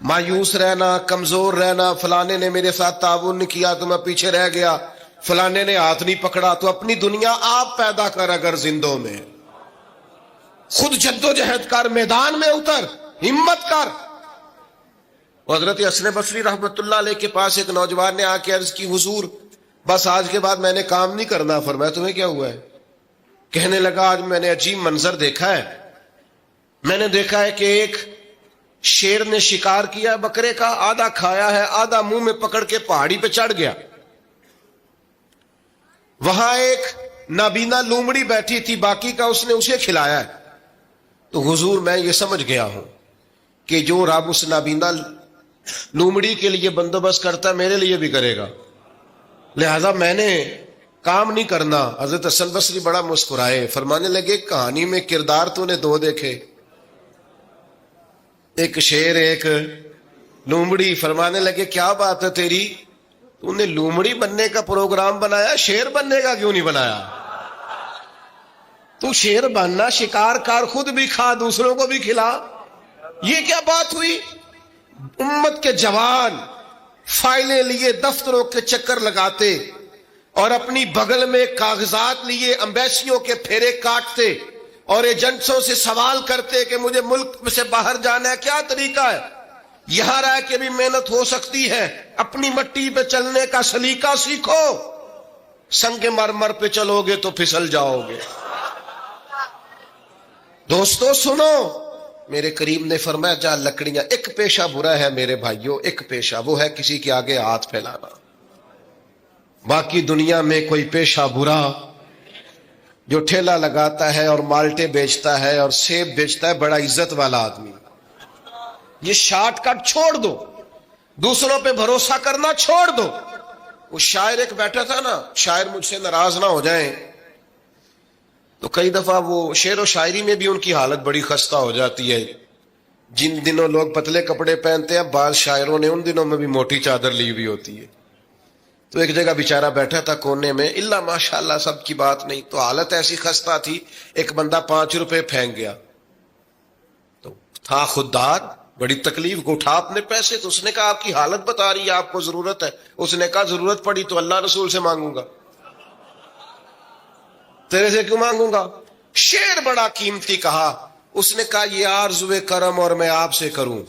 مایوس رہنا، کمزور رہنا، فلانے نے میرے ساتھ تعاون نہیں کیا تو میں پیچھے رہ گیا، فلانے نے ہاتھ نہیں پکڑا، تو اپنی دنیا آپ پیدا کر، اگر زندوں میں خود جدوجہد کر، میدان میں اتر، ہمت کر۔ حضرت حسن بصری رحمت اللہ علیہ کے پاس ایک نوجوان نے آ کے عرض کی، حضور بس آج کے بعد میں نے کام نہیں کرنا۔ فرمایا تمہیں کیا ہوا ہے؟ کہنے لگا آج میں نے عجیب منظر دیکھا ہے، میں نے دیکھا ہے کہ ایک شیر نے شکار کیا بکرے کا، آدھا کھایا ہے، آدھا منہ میں پکڑ کے پہاڑی پہ چڑھ گیا، وہاں ایک نابینا لومڑی بیٹھی تھی، باقی کا اس نے اسے کھلایا ہے۔ تو حضور میں یہ سمجھ گیا ہوں کہ جو رب اس نابینا لومڑی کے لیے بندوبست کرتا ہے میرے لیے بھی کرے گا، لہذا میں نے کام نہیں کرنا۔ حضرت حسن بصری بڑا مسکرائے، فرمانے لگے کہانی میں کردار تو نے دو دیکھے، ایک شیر ایک لومڑی۔ فرمانے لگے کیا بات ہے تیری، تو نے لومڑی بننے کا پروگرام بنایا، شیر بننے کا کیوں نہیں بنایا؟ تو شیر بننا، شکار کر، خود بھی کھا دوسروں کو بھی کھلا۔ یہ کیا بات ہوئی؟ امت کے جوان فائلیں لیے دفتروں کے چکر لگاتے اور اپنی بغل میں کاغذات لیے امبیسیوں کے پھیرے کاٹتے اور ایجنٹوں سے سوال کرتے کہ مجھے ملک سے باہر جانا ہے، کیا طریقہ ہے؟ یہاں رہ کے بھی محنت ہو سکتی ہے، اپنی مٹی پہ چلنے کا سلیقہ سیکھو، سنگ مرمر پہ چلو گے تو پھسل جاؤ گے۔ دوستو سنو، میرے کریم نے فرمایا جا لکڑیاں، ایک پیشہ برا ہے میرے بھائیوں، ایک پیشہ وہ ہے کسی کے آگے ہاتھ پھیلانا، باقی دنیا میں کوئی پیشہ برا جو ٹھیلا لگاتا ہے اور مالٹے بیچتا ہے اور سیب بیچتا ہے، بڑا عزت والا آدمی، یہ شارٹ کٹ چھوڑ دو، دوسروں پہ بھروسہ کرنا چھوڑ دو۔ وہ شاعر ایک بیٹھا تھا نا، شاعر مجھ سے ناراض نہ ہو جائیں، تو کئی دفعہ وہ شعر و شاعری میں بھی ان کی حالت بڑی خستہ ہو جاتی ہے۔ جن دنوں لوگ پتلے کپڑے پہنتے ہیں، بعض شاعروں نے ان دنوں میں بھی موٹی چادر لی ہوئی ہوتی ہے۔ تو ایک جگہ بیچارہ بیٹھا تھا کونے میں، اللہ ماشاءاللہ سب کی بات نہیں، تو حالت ایسی خستہ تھی، ایک بندہ 5 روپے پھینک گیا، تو تھا خوددار، بڑی تکلیف کو اٹھا اپنے پیسے، تو اس نے کہا آپ کی حالت بتا رہی ہے، آپ کو ضرورت ہے۔ اس نے کہا ضرورت پڑی تو اللہ رسول سے مانگوں گا، تیرے سے کیوں مانگوں گا؟ شعر بڑا قیمتی کہا، اس نے کہا یہ آرزوئے کرم اور میں آپ سے کروں،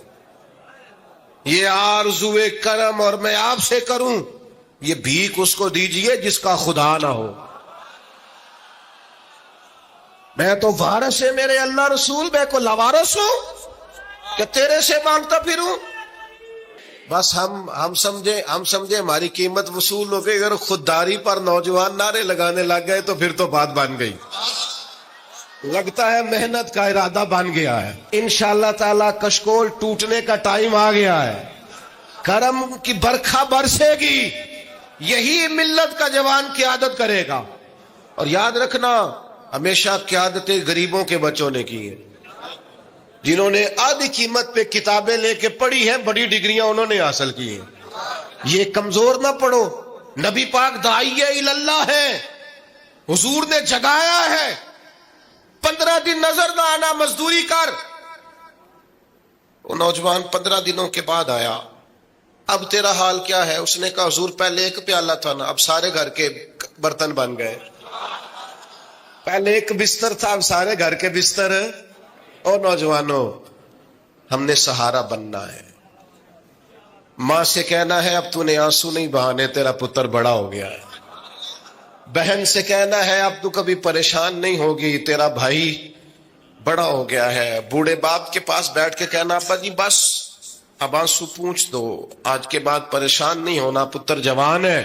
یہ آرزوئے کرم اور میں آپ سے کروں، یہ بھیک اس کو دیجئے جس کا خدا نہ ہو۔ میں تو وارث ہے میرے اللہ رسول، میں کو لاوارث ہوں کہ تیرے سے مانگتا پھروں؟ بس ہم سمجھے ہماری قیمت وصول ہو گئی۔ اگر خودداری پر نوجوان نعرے لگانے لگ گئے تو پھر تو بات بن گئی، لگتا ہے محنت کا ارادہ بن گیا ہے۔ انشاءاللہ تعالی کشکول ٹوٹنے کا ٹائم آ گیا ہے، کرم کی برکھا برسے گی، یہی ملت کا جوان قیادت کرے گا۔ اور یاد رکھنا، ہمیشہ قیادتیں غریبوں کے بچوں نے کی ہیں، جنہوں نے آدھی قیمت پہ کتابیں لے کے پڑھی ہیں، بڑی ڈگریاں انہوں نے حاصل کی ہیں۔ یہ کمزور نہ پڑھو، نبی پاک داعیہ اللہ ہے، حضور نے جگایا ہے، 15 دن نظر نہ آنا، مزدوری کر۔ وہ نوجوان 15 دنوں کے بعد آیا، اب تیرا حال کیا ہے؟ اس نے کہا حضور پہلے ایک پیالہ تھا نا، اب سارے گھر کے برتن بن گئے، پہلے ایک بستر تھا، اب سارے گھر کے بستر۔ اور نوجوانوں، ہم نے سہارا بننا ہے۔ ماں سے کہنا ہے اب تو نے آنسو نہیں بہانے، تیرا پتر بڑا ہو گیا ہے۔ بہن سے کہنا ہے اب تو کبھی پریشان نہیں ہوگی، تیرا بھائی بڑا ہو گیا ہے۔ بوڑھے باپ کے پاس بیٹھ کے کہنا ابا جی بس اب آنسو پوچھ دو، آج کے بعد پریشان نہیں ہونا، پتر جوان ہے۔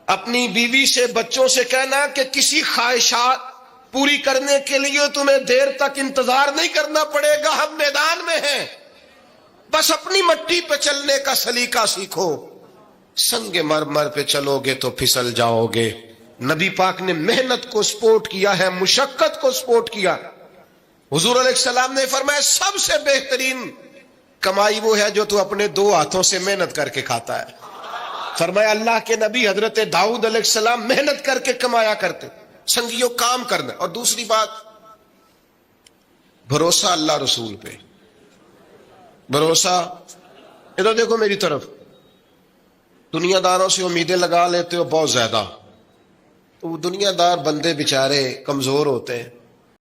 اپنی بیوی سے، بچوں سے کہنا کہ کسی خواہشات پوری کرنے کے لیے تمہیں دیر تک انتظار نہیں کرنا پڑے گا، ہم میدان میں ہیں، بس اپنی مٹی پہ چلنے کا سلیقہ سیکھو، سنگ مرمر پہ چلو گے تو پھسل جاؤ گے۔ نبی پاک نے محنت کو سپورٹ کیا ہے، مشقت کو سپورٹ کیا۔ حضور علیہ السلام نے فرمایا سب سے بہترین کمائی وہ ہے جو تو اپنے 2 ہاتھوں سے محنت کر کے کھاتا ہے۔ فرمایا اللہ کے نبی حضرت داؤد علیہ السلام محنت کر کے کمایا کرتے۔ سنگیوں کام کرنا۔ اور دوسری بات، بھروسہ اللہ رسول پہ، بھروسہ. ادھر دیکھو میری طرف. دنیا داروں سے امیدیں لگا لیتے ہو بہت زیادہ. تو دنیا دار بندے بےچارے کمزور ہوتے ہیں.